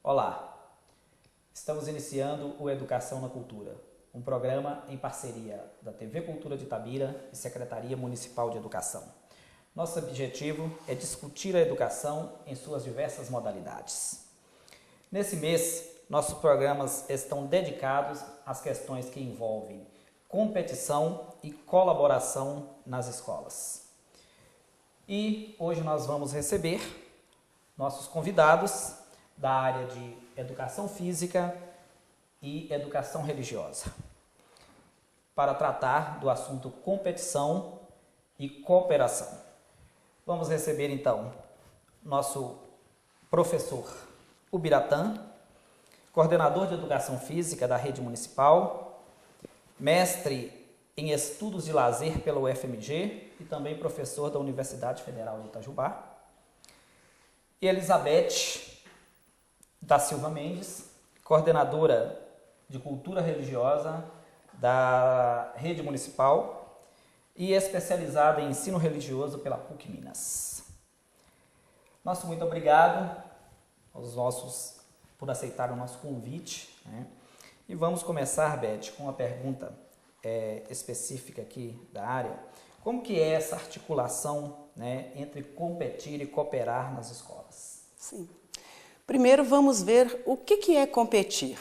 Olá, estamos iniciando o Educação na Cultura, um programa em parceria da TV Cultura de Itabira e Secretaria Municipal de Educação. Nosso objetivo é discutir a educação em suas diversas modalidades. Nesse mês, nossos programas estão dedicados às questões que envolvem competição e colaboração nas escolas. E hoje nós vamos receber nossos convidados da área de Educação Física e Educação Religiosa, para tratar do assunto competição e cooperação. Vamos receber então nosso professor Ubiratã, coordenador de Educação Física da Rede Municipal, mestre em Estudos de Lazer pela UFMG e também professor da Universidade Federal de Itajubá, e Elizabeth da Silva Mendes, coordenadora de Cultura Religiosa da Rede Municipal e especializada em Ensino Religioso pela PUC Minas. Nosso muito obrigado aos nossos por aceitar o nosso convite, né? E vamos começar, Beth, com uma pergunta específica aqui da área. Como que é essa articulação, né, entre competir e cooperar nas escolas? Sim. Primeiro vamos ver o que é competir.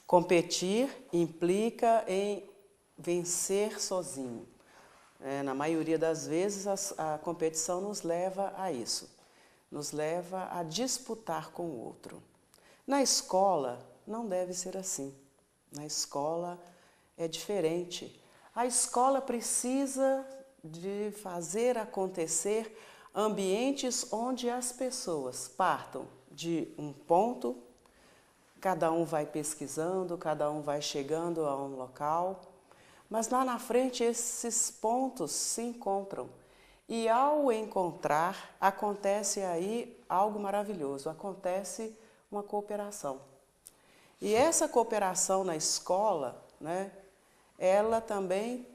Competir implica em vencer sozinho. Na maioria das vezes a competição nos leva a isso, nos leva a disputar com o outro. Na escola não deve ser assim. Na escola é diferente. A escola precisa de fazer acontecer ambientes onde as pessoas partam de um ponto, cada um vai pesquisando, cada um vai chegando a um local, mas lá na frente esses pontos se encontram. E ao encontrar, acontece aí algo maravilhoso, acontece uma cooperação. E essa cooperação na escola, né, ela também,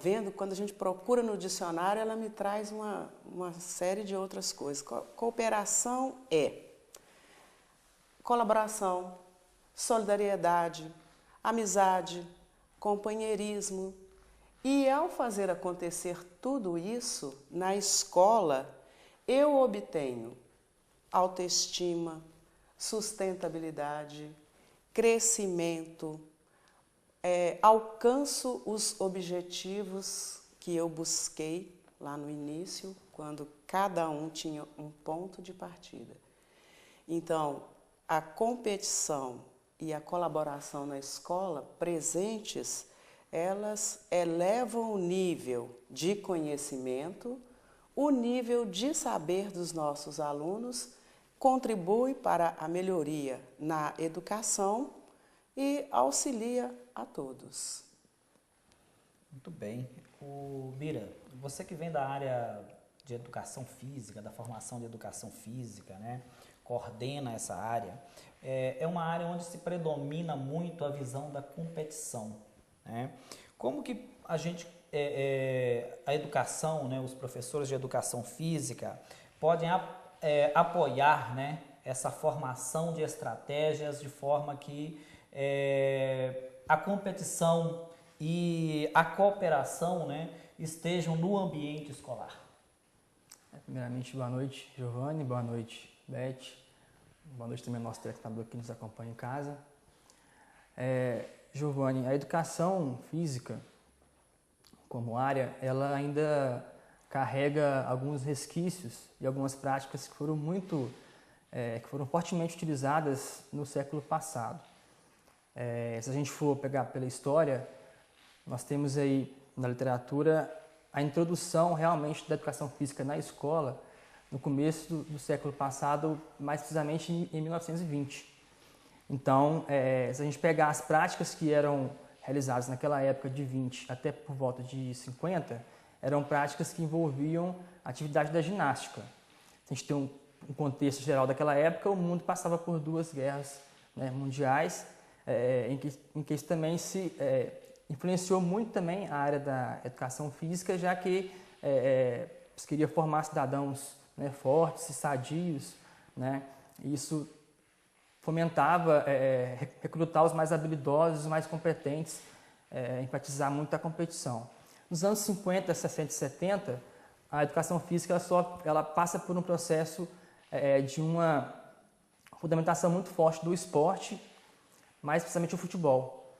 vendo, quando a gente procura no dicionário, ela me traz uma série de outras coisas. Cooperação é colaboração, solidariedade, amizade, companheirismo. E ao fazer acontecer tudo isso na escola, eu obtenho autoestima, sustentabilidade, crescimento, alcanço os objetivos que eu busquei lá no início, quando cada um tinha um ponto de partida. Então, a competição e a colaboração na escola, presentes, elas elevam o nível de conhecimento, o nível de saber dos nossos alunos, contribui para a melhoria na educação e auxilia a todos. Muito bem. Bira, você que vem da área de educação física, da formação de educação física, né, coordena essa área, é uma área onde se predomina muito a visão da competição, né? Como que a gente, a educação, né, os professores de educação física podem apoiar, né, essa formação de estratégias de forma que a competição e a cooperação, né, estejam no ambiente escolar? Primeiramente, boa noite, Giovanni, boa noite, Beth, boa noite também ao nosso telespectador que nos acompanha em casa. Giovanni, a educação física como área, ela ainda carrega alguns resquícios e algumas práticas que foram fortemente utilizadas no século passado. Se a gente for pegar pela história, nós temos aí na literatura a introdução realmente da educação física na escola no começo do século passado, mais precisamente em 1920. Então, se a gente pegar as práticas que eram realizadas naquela época de 20 até por volta de 50, eram práticas que envolviam a atividade da ginástica. Se a gente tem um contexto geral daquela época, o mundo passava por duas guerras, né, mundiais, em que isso também influenciou muito também a área da educação física, já que se queria formar cidadãos, né, fortes e sadios, né? Isso fomentava recrutar os mais habilidosos, os mais competentes, enfatizar muito a competição. Nos anos 50, 60 e 70, a educação física ela passa por um processo de uma fundamentação muito forte do esporte, mais precisamente o futebol.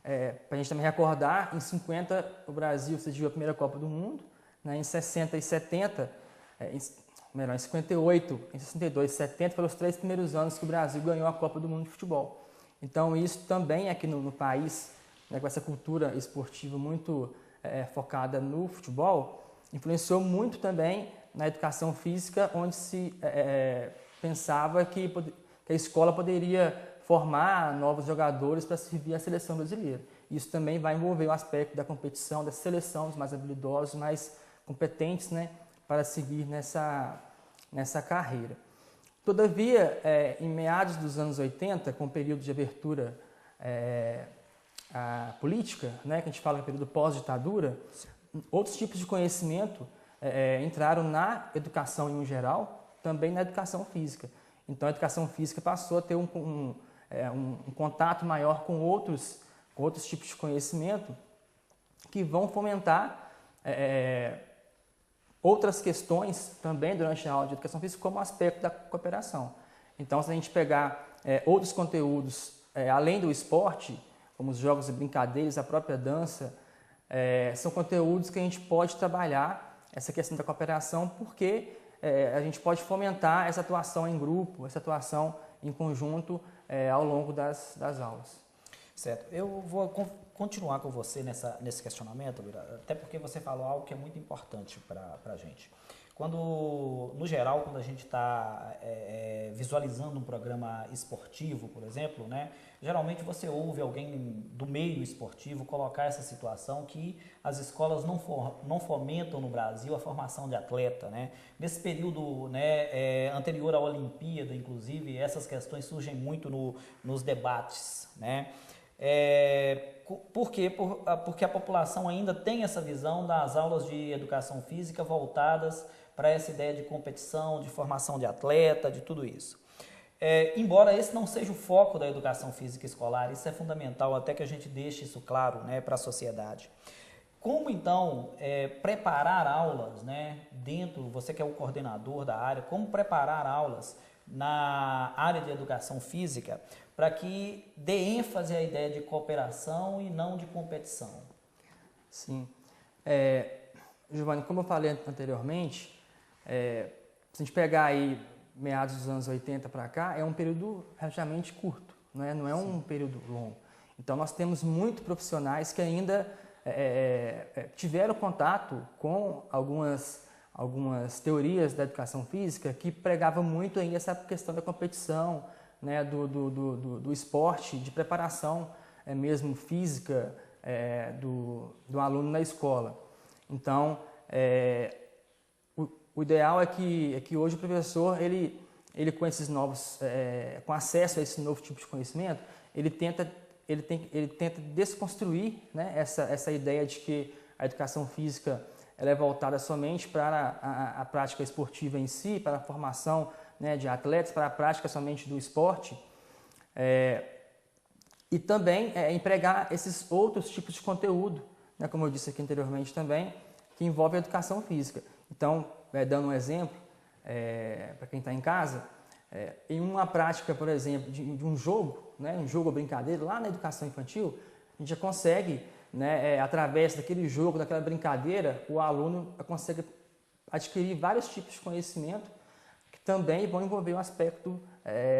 Para a gente também recordar, em 50 o Brasil sediou a primeira Copa do Mundo, né? Em 60 e 70, em 58, em 62 e 70 foram os 3 primeiros anos que o Brasil ganhou a Copa do Mundo de futebol. Então isso também aqui no país, né, com essa cultura esportiva muito focada no futebol, influenciou muito também na educação física, onde se pensava que a escola poderia formar novos jogadores para servir a seleção brasileira. Isso também vai envolver o aspecto da competição, da seleção dos mais habilidosos, mais competentes, né, para seguir nessa carreira. Todavia, em meados dos anos 80, com o período de abertura política, né, que a gente fala que é o período pós-ditadura, outros tipos de conhecimento entraram na educação em geral, também na educação física. Então, a educação física passou a ter um contato maior com outros tipos de conhecimento que vão fomentar outras questões também durante a aula de educação física, como o aspecto da cooperação. Então, se a gente pegar outros conteúdos além do esporte, como os jogos e brincadeiras, a própria dança, são conteúdos que a gente pode trabalhar essa questão da cooperação, porque a gente pode fomentar essa atuação em grupo, essa atuação em conjunto ao longo das aulas. Certo. Eu vou continuar com você nesse questionamento, até porque você falou algo que é muito importante para a gente. No geral, quando a gente está visualizando um programa esportivo, por exemplo, né, geralmente você ouve alguém do meio esportivo colocar essa situação que as escolas não fomentam no Brasil a formação de atleta, né? Nesse período, né, anterior à Olimpíada, inclusive, essas questões surgem muito nos debates, né? Por quê? Porque a população ainda tem essa visão das aulas de educação física voltadas para essa ideia de competição, de formação de atleta, de tudo isso. Embora esse não seja o foco da educação física escolar, isso é fundamental, até que a gente deixe isso claro, né, para a sociedade. Como então preparar aulas, né, você que é o coordenador da área, como preparar aulas na área de educação física para que dê ênfase à ideia de cooperação e não de competição? Sim. Giovanni, como eu falei anteriormente, se a gente pegar aí meados dos anos 80 para cá, é um período relativamente curto, né? Não é um período longo. Então, nós temos muitos profissionais que ainda tiveram contato com algumas teorias da educação física que pregavam muito ainda essa questão da competição, né? do esporte, de preparação mesmo física do aluno na escola. Então, o ideal é que hoje o professor, ele com esses novos, com acesso a esse novo tipo de conhecimento, ele tenta desconstruir, né, essa ideia de que a educação física ela é voltada somente para a prática esportiva em si, para a formação, né, de atletas, para a prática somente do esporte, e também empregar esses outros tipos de conteúdo, né, como eu disse aqui anteriormente também, que envolve a educação física. Então, dando um exemplo, para quem está em casa, em uma prática, por exemplo, de um jogo, né, um jogo ou brincadeira, lá na educação infantil, a gente já consegue, né, através daquele jogo, daquela brincadeira, o aluno consegue adquirir vários tipos de conhecimento que também vão envolver o aspecto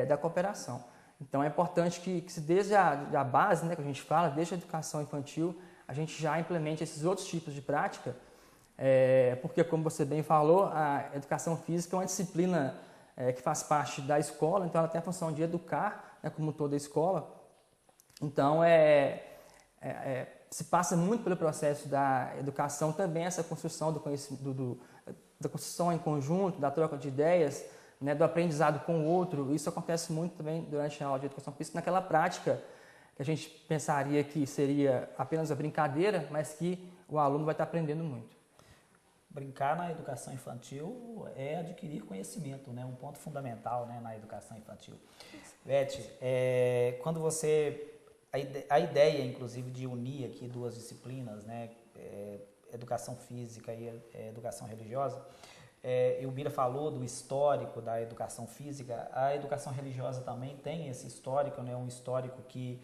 da cooperação. Então, é importante que se desde a base, né, que a gente fala, desde a educação infantil, a gente já implemente esses outros tipos de prática, porque, como você bem falou, a educação física é uma disciplina que faz parte da escola, então ela tem a função de educar, né, como toda escola. Então, se passa muito pelo processo da educação também, essa construção do conhecimento, da construção em conjunto, da troca de ideias, né, do aprendizado com o outro. Isso acontece muito também durante a aula de educação física, naquela prática que a gente pensaria que seria apenas a brincadeira, mas que o aluno vai estar aprendendo muito. Brincar na educação infantil é adquirir conhecimento, né? Um ponto fundamental, né, na educação infantil. Beth, quando você... A ideia, inclusive, de unir aqui duas disciplinas, né? Educação física e educação religiosa, e o Bira falou do histórico da educação física. A educação religiosa também tem esse histórico, né? Um histórico que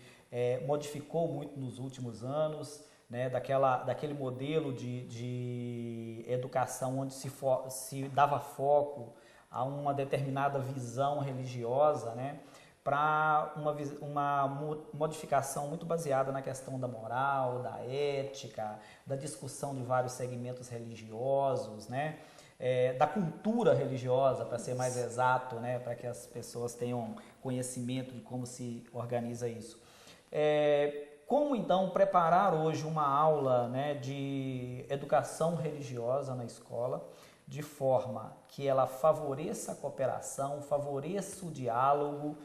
modificou muito nos últimos anos, né? Daquele modelo de educação onde se dava foco a uma determinada visão religiosa, né? Para uma modificação muito baseada na questão da moral, da ética, da discussão de vários segmentos religiosos, né? Da cultura religiosa, para ser mais exato, né? Para que as pessoas tenham conhecimento de como se organiza isso. Como então preparar hoje uma aula, né, de educação religiosa na escola de forma que ela favoreça a cooperação, favoreça o diálogo,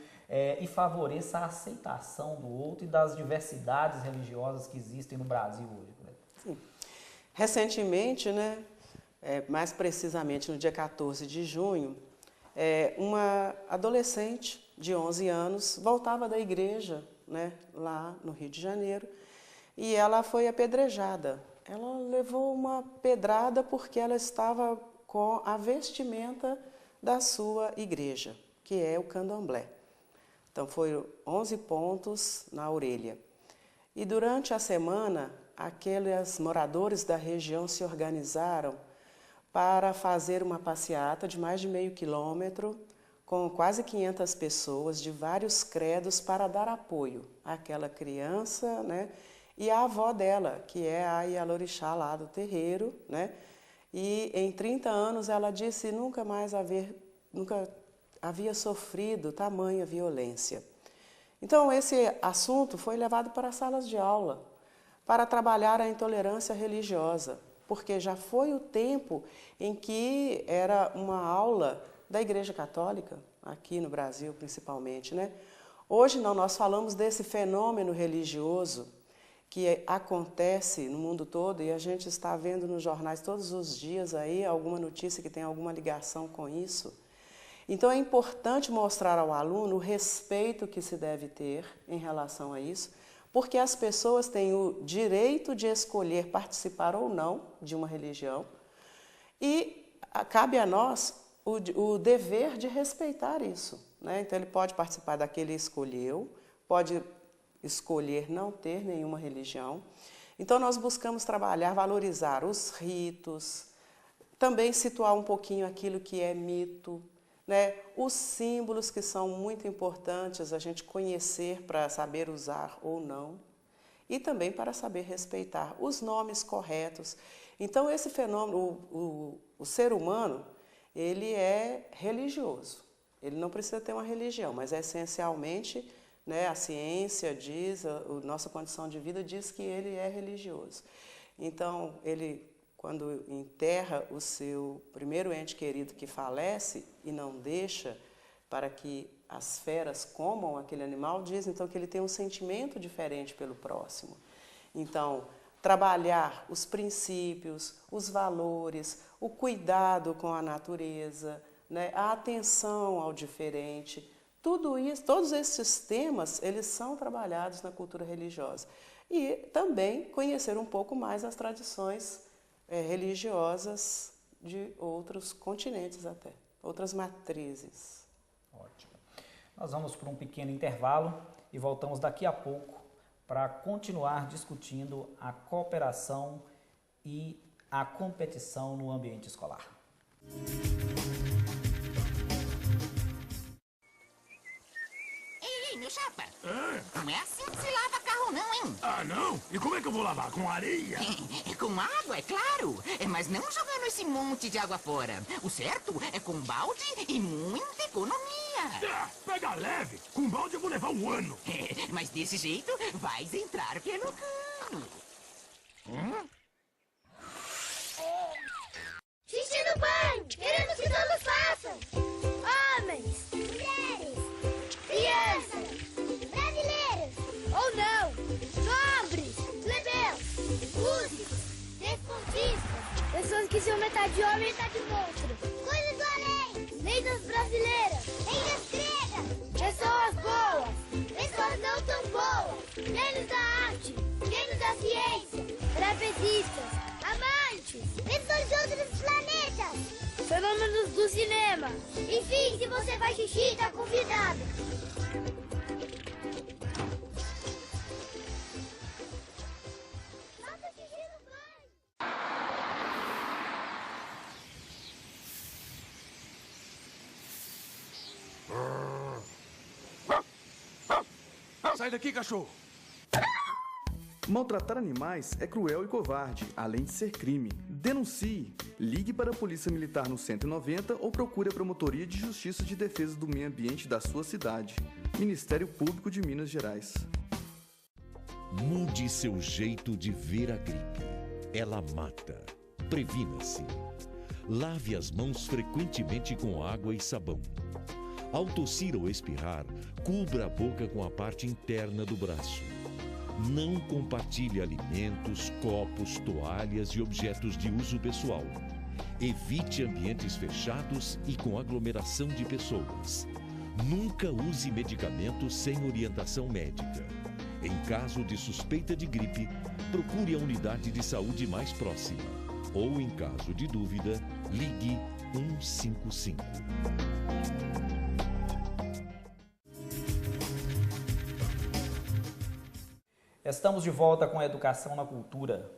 e favoreça a aceitação do outro e das diversidades religiosas que existem no Brasil hoje? Sim. Recentemente, né, mais precisamente no dia 14 de junho, uma adolescente de 11 anos voltava da igreja, né, lá no Rio de Janeiro, e ela foi apedrejada. Ela levou uma pedrada porque ela estava com a vestimenta da sua igreja, que é o candomblé. Então, foram 11 pontos na orelha. E durante a semana, aqueles moradores da região se organizaram para fazer uma passeata de mais de meio quilômetro, com quase 500 pessoas de vários credos para dar apoio àquela criança, né? E à avó dela, que é a Ialorixá lá do terreiro, né? E em 30 anos ela disse nunca havia sofrido tamanha violência. Então, esse assunto foi levado para as salas de aula, para trabalhar a intolerância religiosa, porque já foi o tempo em que era uma aula da Igreja Católica, aqui no Brasil principalmente, né? Hoje não, nós falamos desse fenômeno religioso que acontece no mundo todo e a gente está vendo nos jornais todos os dias aí alguma notícia que tem alguma ligação com isso. Então, é importante mostrar ao aluno o respeito que se deve ter em relação a isso, porque as pessoas têm o direito de escolher participar ou não de uma religião e cabe a nós o dever de respeitar isso, né? Então, ele pode participar da que ele escolheu, pode escolher não ter nenhuma religião. Então, nós buscamos trabalhar, valorizar os ritos, também situar um pouquinho aquilo que é mito, né? Os símbolos que são muito importantes a gente conhecer para saber usar ou não e também para saber respeitar os nomes corretos. Então, esse fenômeno, o ser humano, ele é religioso. Ele não precisa ter uma religião, mas essencialmente, né, a ciência diz, a nossa condição de vida diz que ele é religioso. Então, ele, quando enterra o seu primeiro ente querido que falece e não deixa para que as feras comam aquele animal, diz então que ele tem um sentimento diferente pelo próximo. Então, trabalhar os princípios, os valores, o cuidado com a natureza, né, a atenção ao diferente, tudo isso, todos esses temas, eles são trabalhados na cultura religiosa. E também conhecer um pouco mais as tradições religiosas de outros continentes até, outras matrizes. Ótimo. Nós vamos para um pequeno intervalo e voltamos daqui a pouco para continuar discutindo a cooperação e a competição no ambiente escolar. Ei, meu chapa! Não é assim que se lava carro não, hein? Ah, não? E como é que eu vou lavar? Com areia? Com água, é claro. Mas não jogando esse monte de água fora. O certo é com balde e muita economia. Ah, pega leve. Com balde eu vou levar um ano. Mas desse jeito, vais entrar pelo cano. Xixi no banho! Queremos que todos façam! Homens, mulheres, crianças, brasileiros ou não, nobres, plebeus, músicos, desportistas, pessoas que são metade Planeta de monstros. Coisas do além. Lendas brasileiras. Lendas gregas. Pessoas boas. Pessoas não tão boas. Gênios da arte. Gênios da ciência. Trapezistas. Amantes. Pessoas de outros planetas. Fenômenos do cinema. Enfim, se você faz xixi, tá convidado. Faça xixi no banho. Sai daqui, cachorro! Maltratar animais é cruel e covarde, além de ser crime. Denuncie! Ligue para a Polícia Militar no 190 ou procure a Promotoria de Justiça de Defesa do Meio Ambiente da sua cidade. Ministério Público de Minas Gerais. Mude seu jeito de ver a gripe. Ela mata. Previna-se. Lave as mãos frequentemente com água e sabão. Ao tossir ou espirrar, cubra a boca com a parte interna do braço. Não compartilhe alimentos, copos, toalhas e objetos de uso pessoal. Evite ambientes fechados e com aglomeração de pessoas. Nunca use medicamentos sem orientação médica. Em caso de suspeita de gripe, procure a unidade de saúde mais próxima. Ou, em caso de dúvida, ligue 155. Estamos de volta com a Educação na Cultura.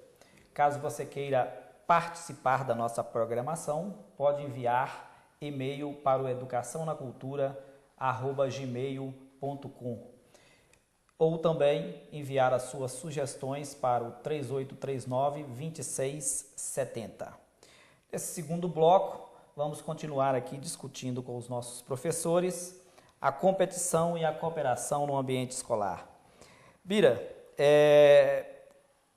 Caso você queira participar da nossa programação, pode enviar e-mail para o educaçãonacultura@gmail.com ou também enviar as suas sugestões para o 3839-2670. Nesse segundo bloco, vamos continuar aqui discutindo com os nossos professores a competição e a cooperação no ambiente escolar. Bira,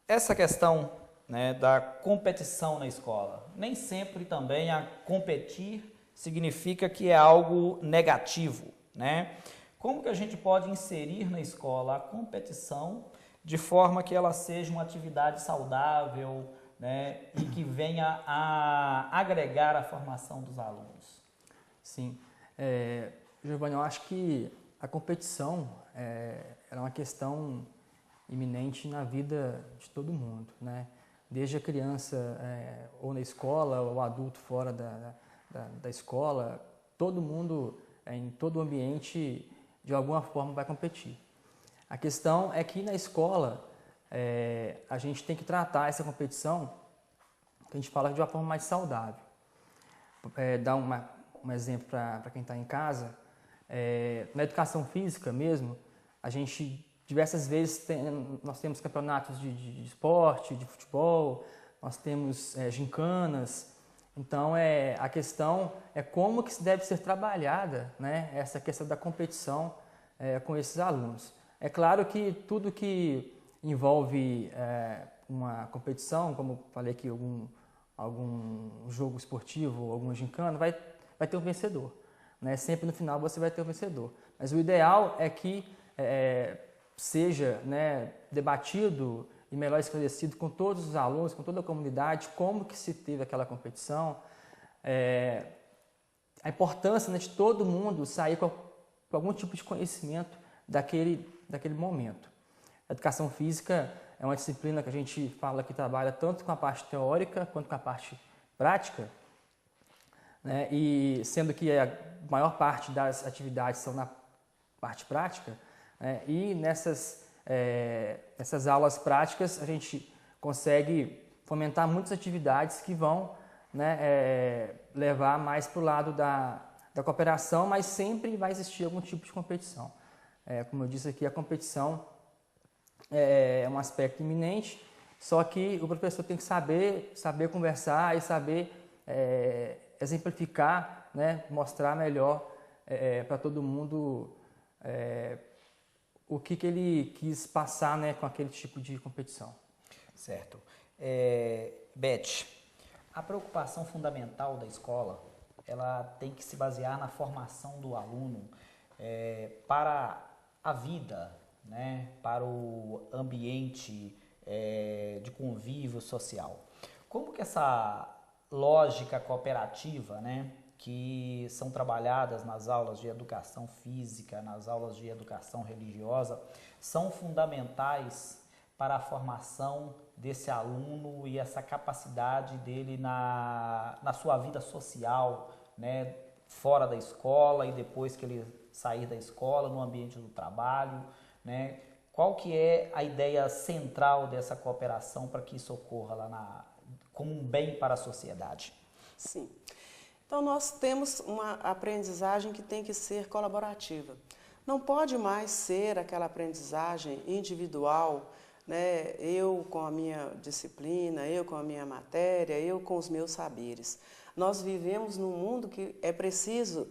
essa questão, né, da competição na escola, nem sempre também a competir significa que é algo negativo, né? Como que a gente pode inserir na escola a competição de forma que ela seja uma atividade saudável, né, e que venha a agregar a formação dos alunos? Sim. Giovanni, eu acho que a competição é uma questão iminente na vida de todo mundo, né? Desde a criança ou na escola, ou o adulto fora da escola, todo mundo, em todo ambiente, de alguma forma vai competir. A questão é que na escola a gente tem que tratar essa competição, que a gente fala de uma forma mais saudável. Dar um exemplo para quem está em casa, na educação física mesmo, a gente diversas vezes nós temos campeonatos de esporte, de futebol, nós temos gincanas. Então, a questão é como que deve ser trabalhada, né, essa questão da competição com esses alunos. É claro que tudo que envolve uma competição, como falei aqui, algum jogo esportivo, alguma gincana, vai ter um vencedor, né? Sempre no final você vai ter um vencedor. Mas o ideal é que seja, né, debatido e melhor esclarecido com todos os alunos, com toda a comunidade, como que se teve aquela competição, a importância, né, de todo mundo sair com algum tipo de conhecimento daquele momento. A educação física é uma disciplina que a gente fala que trabalha tanto com a parte teórica quanto com a parte prática, né, e sendo que a maior parte das atividades são na parte prática, e nessas aulas práticas a gente consegue fomentar muitas atividades que vão, né, levar mais para o lado da cooperação, mas sempre vai existir algum tipo de competição. Como eu disse aqui, a competição é um aspecto iminente, só que o professor tem que saber conversar e saber exemplificar, né, mostrar melhor para todo mundo o que ele quis passar, né, com aquele tipo de competição. Certo. Beth, a preocupação fundamental da escola, ela tem que se basear na formação do aluno para a vida, né, para o ambiente de convívio social. Como que essa lógica cooperativa, né, que são trabalhadas nas aulas de educação física, nas aulas de educação religiosa, são fundamentais para a formação desse aluno e essa capacidade dele na sua vida social, né, fora da escola e depois que ele sair da escola, no ambiente do trabalho, né? Qual que é a ideia central dessa cooperação para que isso ocorra lá como um bem para a sociedade? Sim. Então, nós temos uma aprendizagem que tem que ser colaborativa. Não pode mais ser aquela aprendizagem individual, né? Eu com a minha disciplina, eu com a minha matéria, eu com os meus saberes. Nós vivemos num mundo que é preciso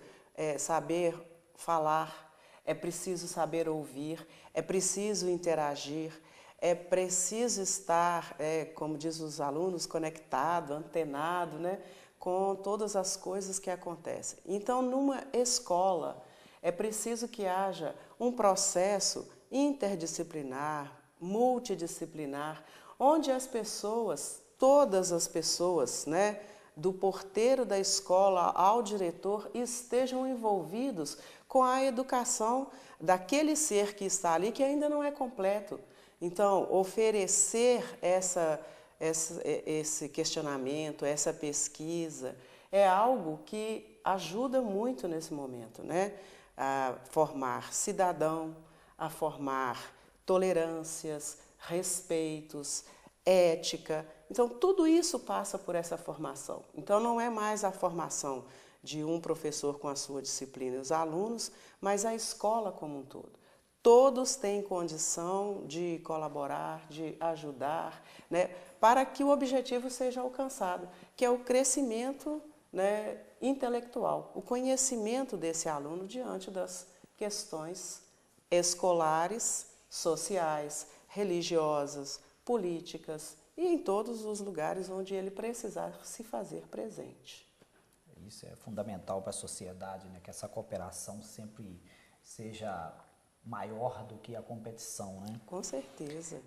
saber falar, é preciso saber ouvir, é preciso interagir, é preciso estar, como diz os alunos, conectado, antenado, né, com todas as coisas que acontecem. Então, numa escola, é preciso que haja um processo interdisciplinar, multidisciplinar, onde as pessoas, todas as pessoas, né, do porteiro da escola ao diretor, estejam envolvidos com a educação daquele ser que está ali, que ainda não é completo. Então, oferecer esse questionamento, essa pesquisa, é algo que ajuda muito nesse momento, né? A formar cidadão, a formar tolerâncias, respeitos, ética. Então, tudo isso passa por essa formação. Então, não é mais a formação de um professor com a sua disciplina e os alunos, mas a escola como um todo. Todos têm condição de colaborar, de ajudar, né, para que o objetivo seja alcançado, que é o crescimento, né, intelectual, o conhecimento desse aluno diante das questões escolares, sociais, religiosas, políticas e em todos os lugares onde ele precisar se fazer presente. Isso é fundamental para a sociedade, né? Que essa cooperação sempre seja maior do que a competição, né? Com certeza.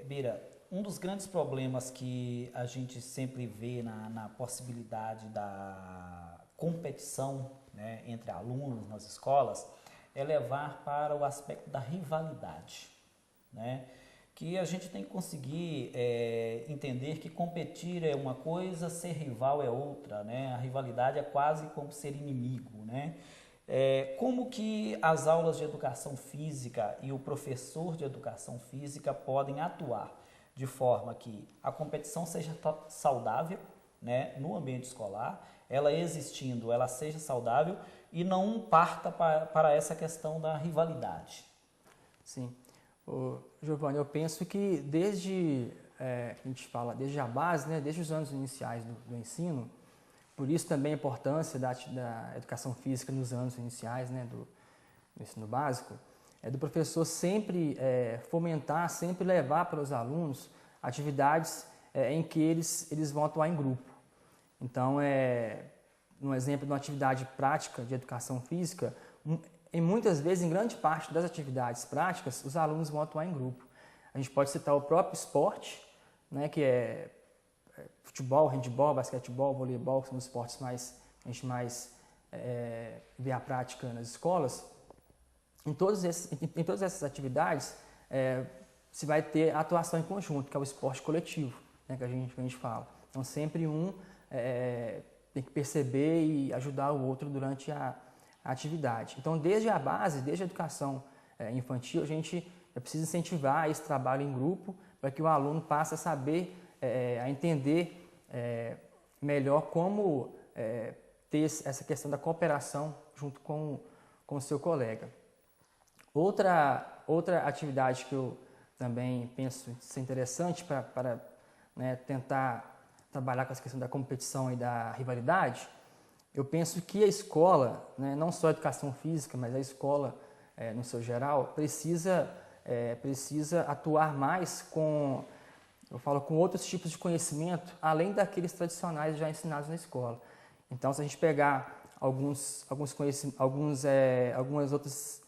Bira, um dos grandes problemas que a gente sempre vê na possibilidade da competição, né, entre alunos nas escolas é levar para o aspecto da rivalidade, né? Que a gente tem que conseguir entender que competir é uma coisa, ser rival é outra, né? A rivalidade é quase como ser inimigo, né? Como que as aulas de educação física e o professor de educação física podem atuar de forma que a competição seja saudável, né, no ambiente escolar, ela existindo, ela seja saudável e não parta para essa questão da rivalidade? Sim. Giovanni, eu penso que desde a gente fala desde a base, né, desde os anos iniciais do ensino, por isso também a importância da educação física nos anos iniciais, né, do ensino básico, do professor sempre fomentar, sempre levar para os alunos atividades em que eles vão atuar em grupo. Então, um exemplo de uma atividade prática de educação física, muitas vezes, em grande parte das atividades práticas, os alunos vão atuar em grupo. A gente pode citar o próprio esporte, né, que é futebol, handebol, basquetebol, voleibol, que são os esportes a gente mais vê a prática nas escolas. Em todas essas atividades, se vai ter a atuação em conjunto, que é o esporte coletivo, né, que a gente fala. Então, sempre tem que perceber e ajudar o outro durante a atividade. Então, desde a base, desde a educação infantil, a gente precisa incentivar esse trabalho em grupo para que o aluno passe a saber, a entender melhor como ter essa questão da cooperação junto com o seu colega. Outra atividade que eu também penso ser interessante para né, tentar trabalhar com essa questão da competição e da rivalidade, eu penso que a escola, né, não só a educação física, mas a escola no seu geral, precisa atuar mais com outros tipos de conhecimento, além daqueles tradicionais já ensinados na escola. Então, se a gente pegar alguns outros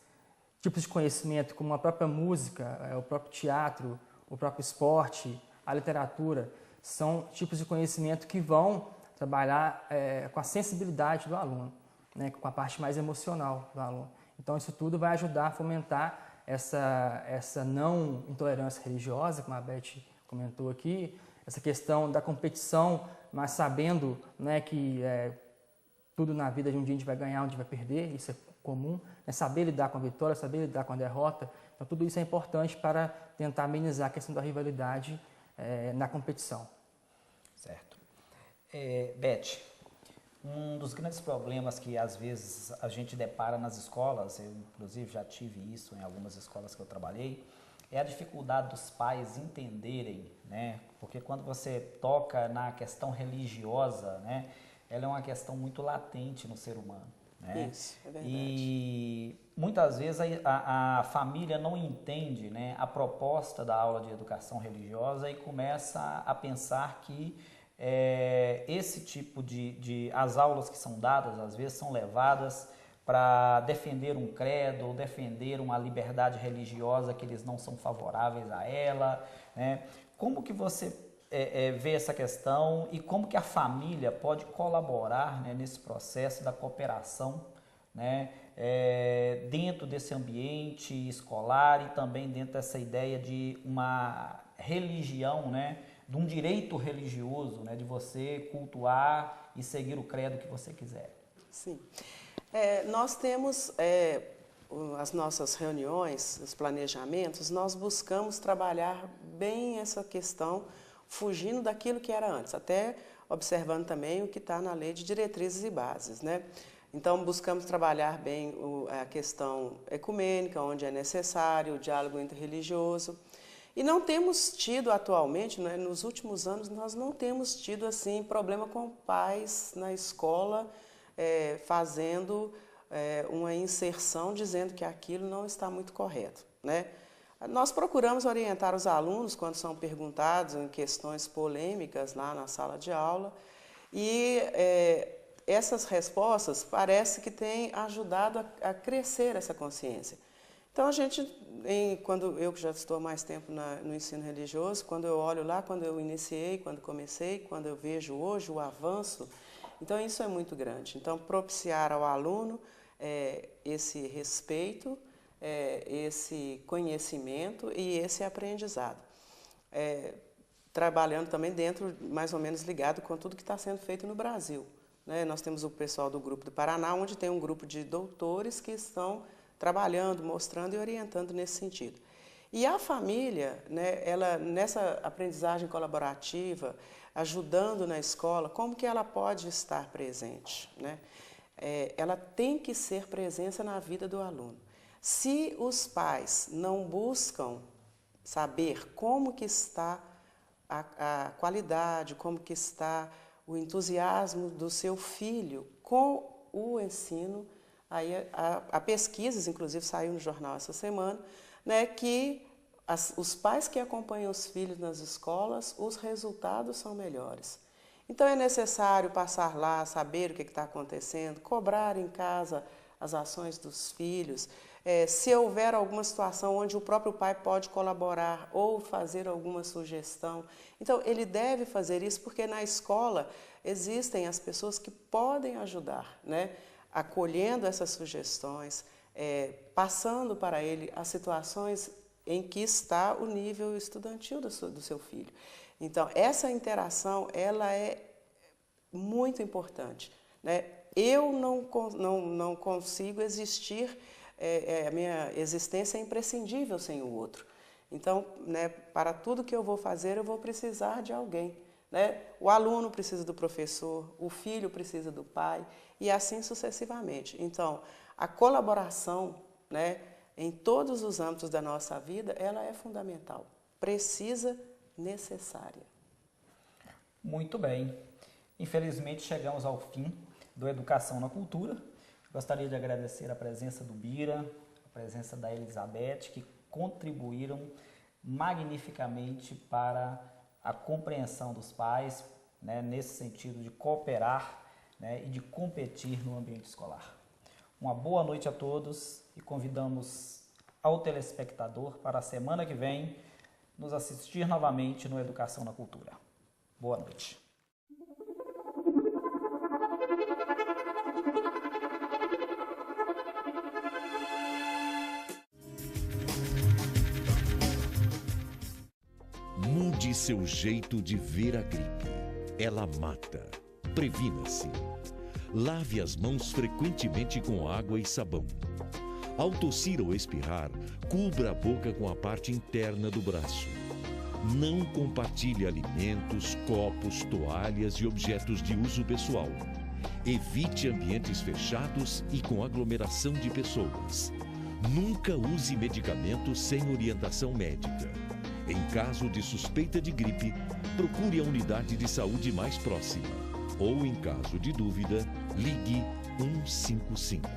tipos de conhecimento, como a própria música, o próprio teatro, o próprio esporte, a literatura, são tipos de conhecimento que vão trabalhar com a sensibilidade do aluno, né, com a parte mais emocional do aluno. Então, isso tudo vai ajudar a fomentar essa não intolerância religiosa, como a Beth comentou aqui, essa questão da competição, mas sabendo, né, que tudo na vida de um dia a gente vai ganhar, um dia vai perder, isso é comum, né, saber lidar com a vitória, saber lidar com a derrota. Então, tudo isso é importante para tentar amenizar a questão da rivalidade na competição. Certo. Beth, um dos grandes problemas que às vezes a gente depara nas escolas, eu inclusive já tive isso em algumas escolas que eu trabalhei, é a dificuldade dos pais entenderem, né? Porque quando você toca na questão religiosa, né, ela é uma questão muito latente no ser humano. Né? Isso, é verdade. E muitas vezes a família não entende, né, a proposta da aula de educação religiosa e começa a pensar que esse tipo as aulas que são dadas, às vezes são levadas para defender um credo ou defender uma liberdade religiosa que eles não são favoráveis a ela. Né? Como que você vê essa questão e como que a família pode colaborar, né, nesse processo da cooperação, né, dentro desse ambiente escolar e também dentro dessa ideia de uma religião, né, de um direito religioso, né, de você cultuar e seguir o credo que você quiser? Sim. Nós temos as nossas reuniões, os planejamentos, nós buscamos trabalhar bem essa questão, fugindo daquilo que era antes, até observando também o que está na lei de diretrizes e bases, né? Então, buscamos trabalhar bem a questão ecumênica, onde é necessário, o diálogo interreligioso. E não temos tido atualmente, né, nos últimos anos, nós não temos tido assim problema com pais na escola fazendo uma inserção dizendo que aquilo não está muito correto, né? Nós procuramos orientar os alunos quando são perguntados em questões polêmicas lá na sala de aula e essas respostas parece que têm ajudado a crescer essa consciência. Então a gente, quando eu que já estou há mais tempo no ensino religioso, quando eu olho lá, quando eu iniciei, quando comecei, quando eu vejo hoje o avanço, então isso é muito grande. Então propiciar ao aluno esse respeito, esse conhecimento e esse aprendizado. Trabalhando também dentro, mais ou menos ligado com tudo que está sendo feito no Brasil. Né? Nós temos o pessoal do Grupo do Paraná, onde tem um grupo de doutores que estão trabalhando, mostrando e orientando nesse sentido. E a família, né, ela, nessa aprendizagem colaborativa, ajudando na escola, como que ela pode estar presente? Né? Ela tem que ser presença na vida do aluno. Se os pais não buscam saber como que está a qualidade, como que está o entusiasmo do seu filho com o ensino, aí há pesquisas, inclusive saiu no jornal essa semana, né, que os pais que acompanham os filhos nas escolas, os resultados são melhores. Então é necessário passar lá, saber o que está acontecendo, cobrar em casa as ações dos filhos. Se houver alguma situação onde o próprio pai pode colaborar ou fazer alguma sugestão, então ele deve fazer isso porque na escola existem as pessoas que podem ajudar, né? Acolhendo essas sugestões, passando para ele as situações em que está o nível estudantil do seu filho. Então, essa interação, ela é muito importante, né? Eu não consigo existir, a minha existência é imprescindível sem o outro. Então, né, para tudo que eu vou fazer, eu vou precisar de alguém. Né? O aluno precisa do professor, o filho precisa do pai e assim sucessivamente. Então, a colaboração, né, em todos os âmbitos da nossa vida, ela é fundamental, precisa, necessária. Muito bem. Infelizmente, chegamos ao fim do Educação na Cultura. Gostaria de agradecer a presença do Bira, a presença da Elizabeth, que contribuíram magnificamente para a compreensão dos pais, né, nesse sentido de cooperar, né, e de competir no ambiente escolar. Uma boa noite a todos e convidamos ao telespectador para a semana que vem nos assistir novamente no Educação na Cultura. Boa noite. Mude seu jeito de ver a gripe. Ela mata. Previna-se. Lave as mãos frequentemente com água e sabão. Ao tossir ou espirrar, cubra a boca com a parte interna do braço. Não compartilhe alimentos, copos, toalhas e objetos de uso pessoal. Evite ambientes fechados e com aglomeração de pessoas. Nunca use medicamentos sem orientação médica. Em caso de suspeita de gripe, procure a unidade de saúde mais próxima. Ou, em caso de dúvida, ligue 155.